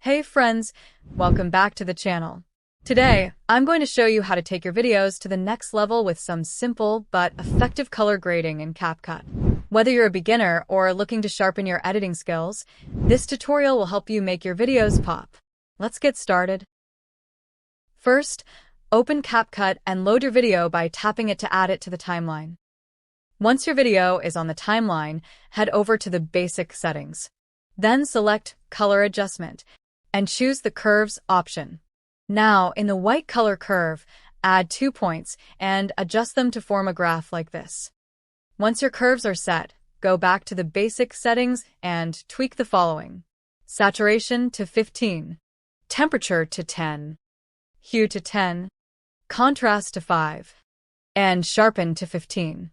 Hey friends, welcome back to the channel. Today, I'm going to show you how to take your videos to the next level with some simple but effective color grading in CapCut. Whether you're a beginner or looking to sharpen your editing skills, this tutorial will help you make your videos pop. Let's get started. First, open CapCut and load your video by tapping it to add it to the timeline. Once your video is on the timeline, head over to the Basic settings. Then select Color Adjustment and choose the Curves option. Now, in the white color curve, add 2 points and adjust them to form a graph like this. Once your curves are set, go back to the Basic settings and tweak the following: Saturation to 15, Temperature to 10, Hue to 10, Contrast to 5, and Sharpen to 15.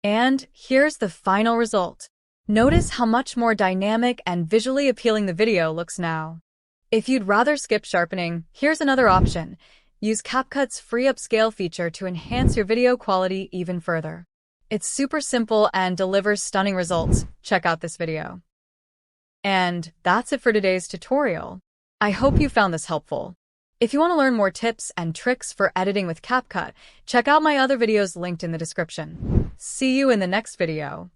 And here's the final result. Notice how much more dynamic and visually appealing the video looks now. If you'd rather skip sharpening, here's another option. Use CapCut's free upscale feature to enhance your video quality even further. It's super simple and delivers stunning results. Check out this video. And that's it for today's tutorial. I hope you found this helpful. If you want to learn more tips and tricks for editing with CapCut, check out my other videos linked in the description. See you in the next video.